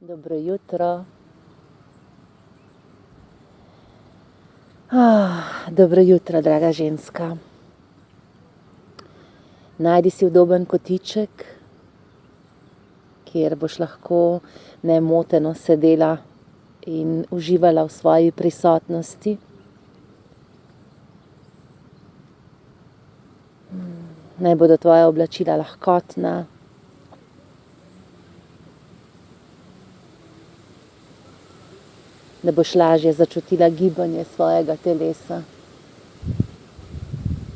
Dobro jutro. Dobro jutro, draga ženska. Najdi si udoben kotiček, kjer boš lahko nemoteno sedela in uživala v svoji prisotnosti. Naj bodo tvoja oblačila lahkotna. Da boš lažje začutila gibanje svojega telesa,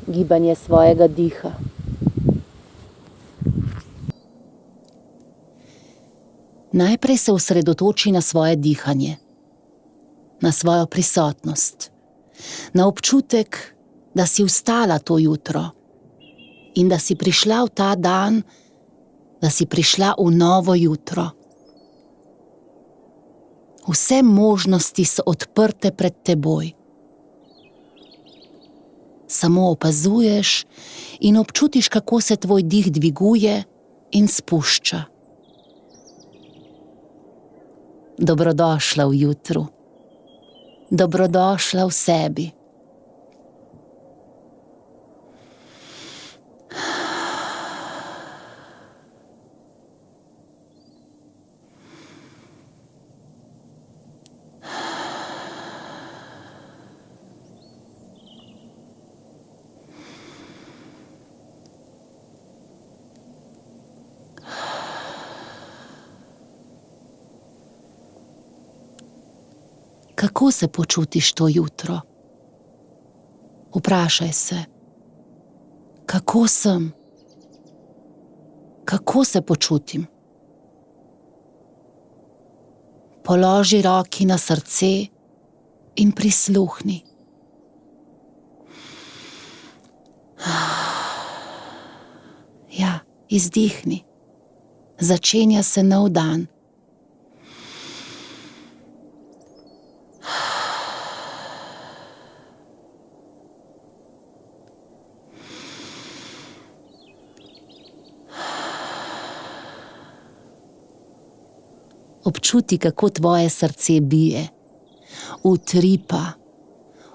gibanje svojega diha. Najprej se osredotoči na svoje dihanje, na svojo prisotnost, na občutek, da si vstala to jutro in da si prišla v ta dan, da si prišla v novo jutro. Vse možnosti so odprte pred teboj. Samo opazuješ in občutiš, kako se tvoj dih dviguje in spušča. Dobrodošla v jutru. Dobrodošla v sebi. Kako se počutiš to jutro? Vprašaj se, kako sem? Kako se počutim? Položi roki na srce in prisluhni. Ja, izdihni. Začenja se nov dan. Občuti, kako tvoje srce bije,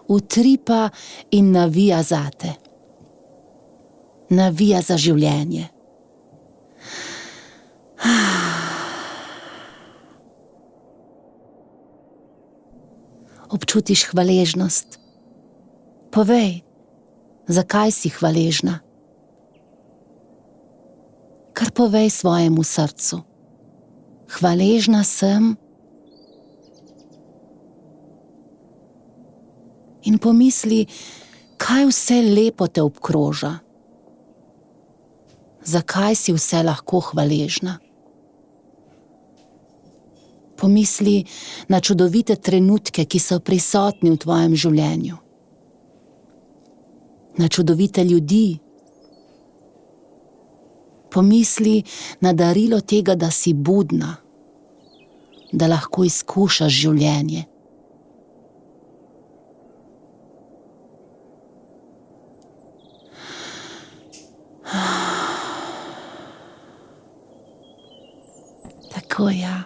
utripa in navija zate. Navija za življenje. Občutiš hvaležnost. Povej, zakaj si hvaležna? Kar povej svojemu srcu. Hvaležna sem. In pomisli, kaj vse lepo te obkroža. Zakaj si vse lahko hvaležna? Pomisli na čudovite trenutke, ki so prisotni v tvojem življenju. Na čudovite ljudi. Pomisli na darilo tega, da si budna, da lahko izkušaš življenje. Tako, ja.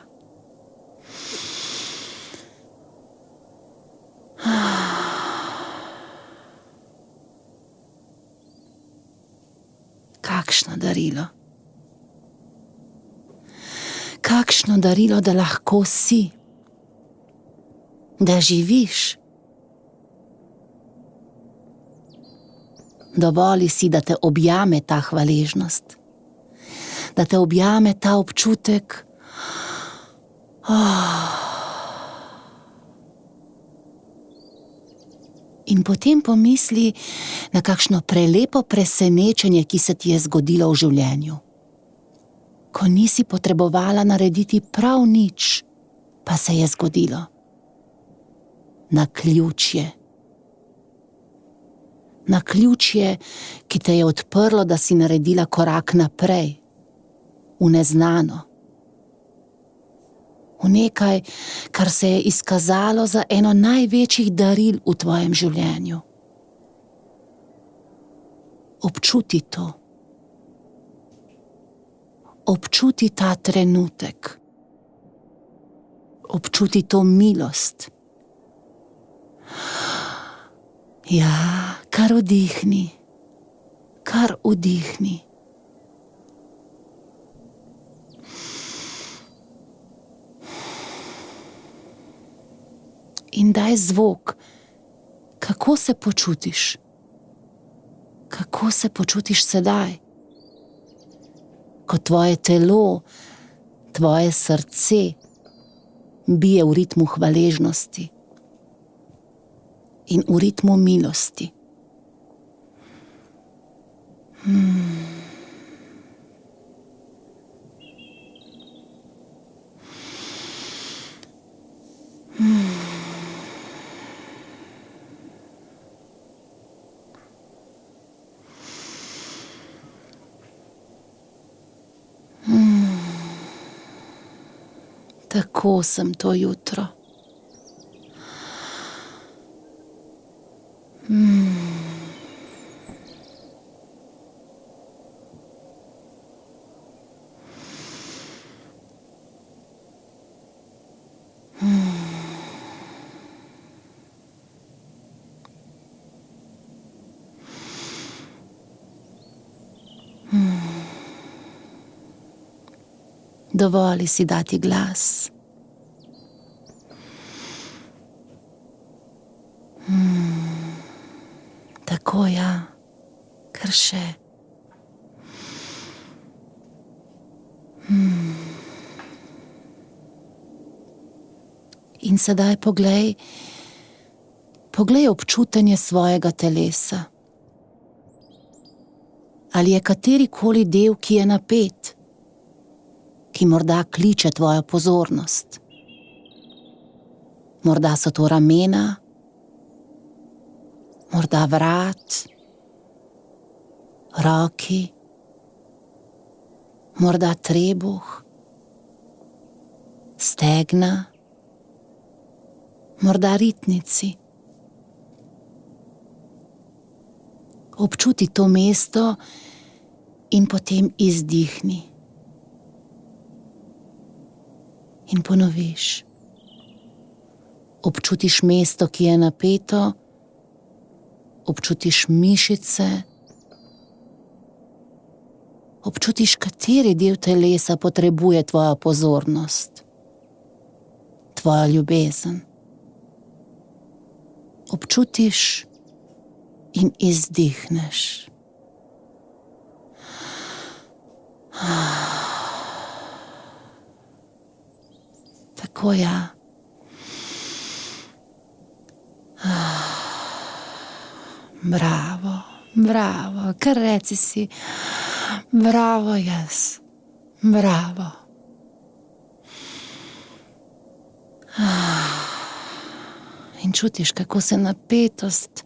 Kakšno darilo. Kakšno darilo, da lahko si, da živiš. Dovoli si, da te objame ta hvaležnost, da te objame ta občutek. In potem pomisli na kakšno prelepo presenečenje, ki se ti je zgodilo v življenju. Ko nisi potrebovala narediti prav nič, pa se je zgodilo. Naključje. Naključje, ki te je odprlo, da si naredila korak naprej, v neznano. V nekaj, kar se je izkazalo za eno največjih daril v tvojem življenju. Občuti to. Občuti ta trenutek. Občuti to milost. Ja, kar vdihni. Kar vdihni. In daj zvok, kako se počutiš. Kako se počutiš sedaj? Ko tvoje telo, tvoje srce bije v ritmu hvaležnosti in v ritmu milosti. Tako sem to jutro. Dovoli si dati glas. Tako, ja, kar še. In sedaj poglej občutenje svojega telesa. Ali je katerikoli del, ki je napet, ki morda kliče tvojo pozornost. Morda so to ramena, morda vrat, roki, morda trebuh, stegna, morda ritnici. Občuti to mesto in potem izdihni. In ponoviš. Občutiš mesto, ki je napeto, občutiš mišice, občutiš, kateri del telesa potrebuje tvojo pozornost, tvojo ljubezen. Občutiš in izdihneš. Tako, ja. Bravo, bravo, kar reci si. Bravo, jaz. Bravo. In čutiš, kako se napetost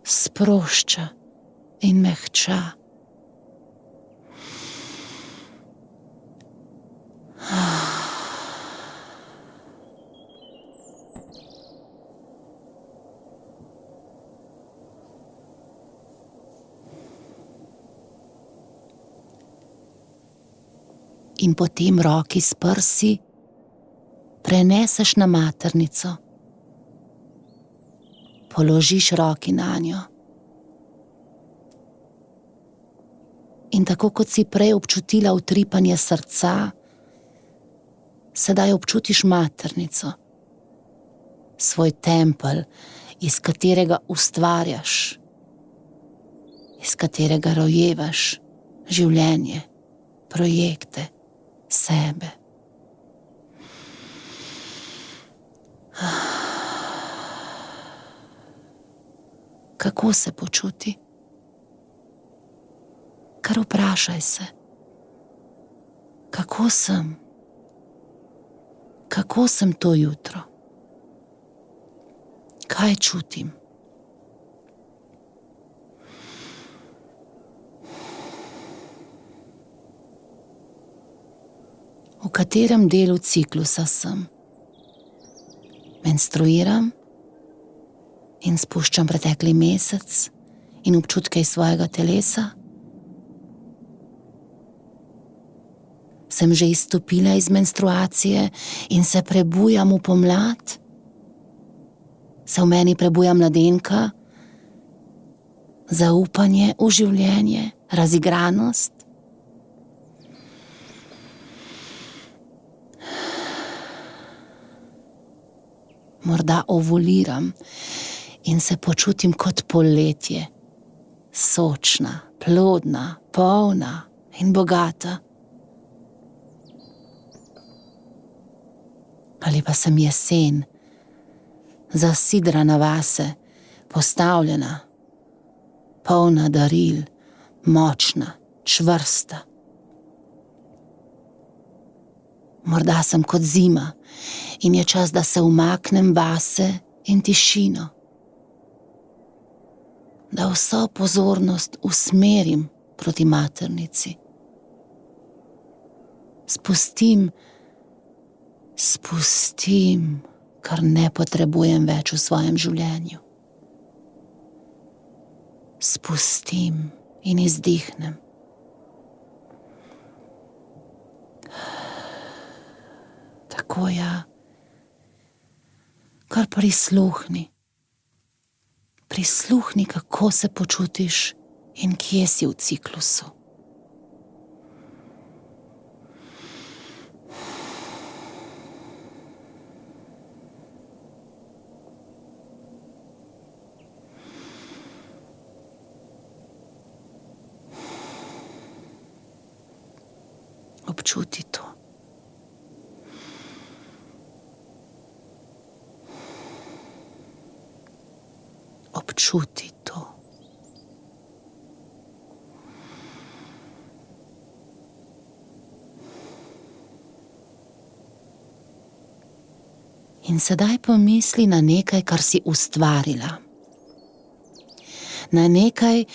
sprošča in mehča. In potem roki s prsi preneseš na maternico. Položiš roki nanjo. In tako kot si prej občutila utripanje srca, sedaj občutiš maternico. Svoj tempelj, iz katerega ustvarjaš, iz katerega rojevaš življenje, projekte, sebe. Kako se počuti? Kar vprašaj se. Kako sem? Kako sem to jutro? Kaj čutim? V katerem delu ciklusa sem? Menstruiram in spuščam pretekli mesec in občutke iz svojega telesa. Sem že izstopila iz menstruacije in se prebujam v pomlad? Se v meni prebuja mladenka? Zaupanje v življenje, razigranost? Morda ovuliram in se počutim kot poletje, sočna, plodna, polna in bogata. Ali pa sem jesen, zasidrana vase, postavljena, polna daril, močna, čvrsta. Morda sem kot zima in je čas, da se umaknem vase in tišino, da vso pozornost usmerim proti maternici. Spustim, kar ne potrebujem več v svojem življenju. Spustim in izdihnem. Tako ja, kar prisluhni. Prisluhni, kako se počutiš in kje si v ciklusu. Občuti to. Občuti to. In sedaj pomisli na nekaj, kar si ustvarila. Na nekaj,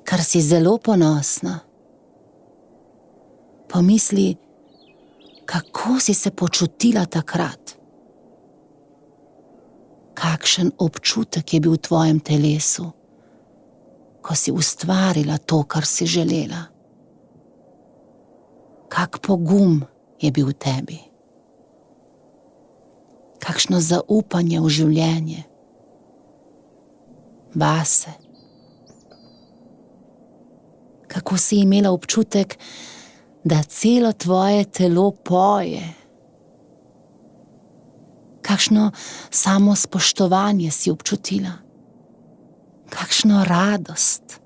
kar si zelo ponosna. Pomisli, kako si se počutila takrat. Kakšen občutek je bil v tvojem telesu, ko si ustvarila to, kar si želela. Kak pogum je bil v tebi. Kakšno zaupanje v življenje. Vase. Kako si imela občutek, da celo tvoje telo poje. Kakšno samospoštovanje si občutila. Kakšno radost.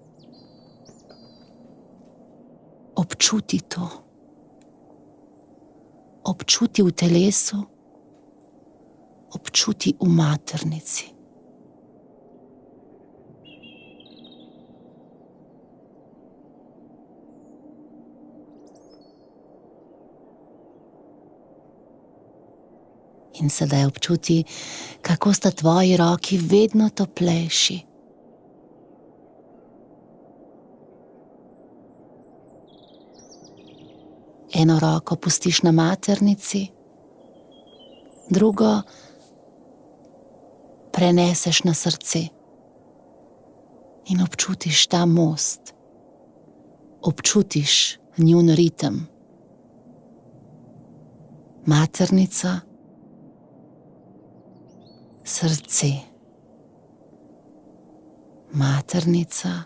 Občuti to. Občuti v telesu. Občuti v maternici. In sedaj občuti, kako sta tvoji roki vedno toplejši. Eno roko pustiš na maternici, drugo preneseš na srce in občutiš ta most. Občutiš njun ritem. Maternica, srce. Maternica,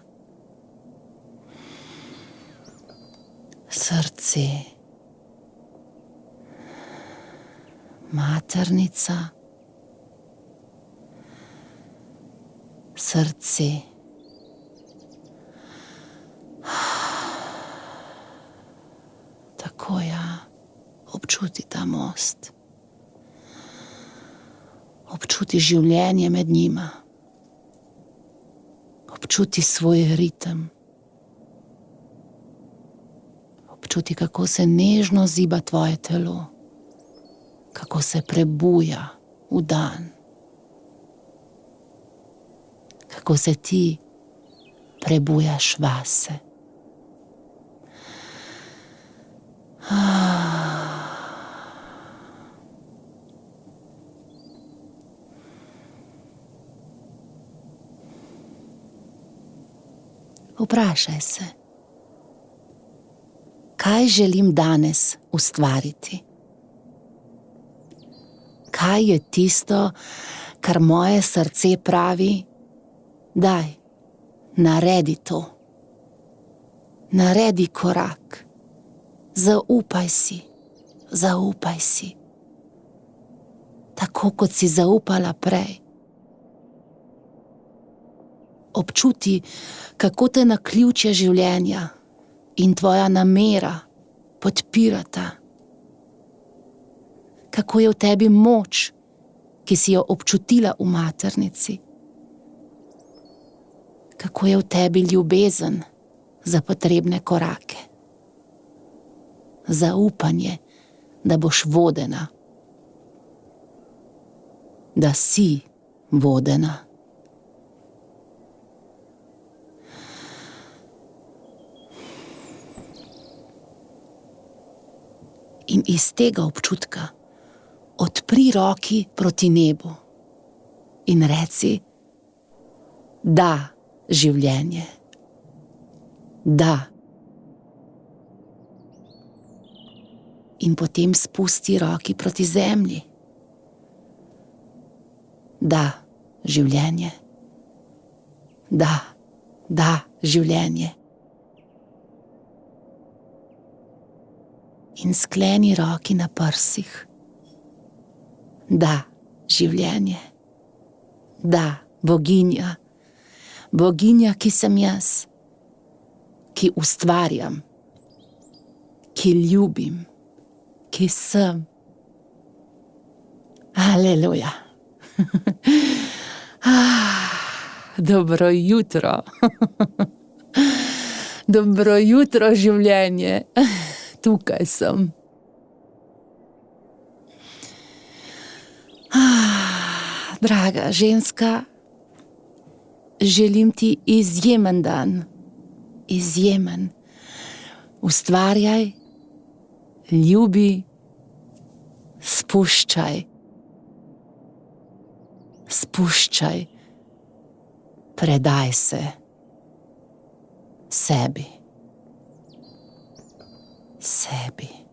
srce. Maternica, srce. Tako ja, občuti ta most. Občuti življenje med njima. Občuti svoj ritem. Občuti, kako se nežno ziba tvoje telo. Kako se prebuja v dan. Kako se ti prebujaš vase. Vprašaj se, Kaj želim danes ustvariti? Kaj je tisto, kar moje srce pravi? Daj, naredi to. Naredi korak. Zaupaj si, zaupaj si. Tako kot si zaupala prej. Občuti, kako te naključje življenja in tvoja namera podpirata. Kako je v tebi moč, ki si jo občutila v maternici. Kako je v tebi ljubezen za potrebne korake. Zaupanje, da boš vodena. Da si vodena. In iz tega občutka odpri roki proti nebu in reci: da, življenje. Da. In potem spusti roki proti zemlji. Da, življenje. Da, življenje. In skleni roki na prsih. Da, življenje. Da, boginja. Boginja, ki sem jaz. Ki ustvarjam. Ki ljubim. Ki sem. Aleluja. Dobro jutro. Dobro jutro, življenje. Tukaj sem. Draga ženska, želim ti izjemen dan. Izjemen. Ustvarjaj, ljubi, spuščaj. Spuščaj. Predaj se sebi. Sebi.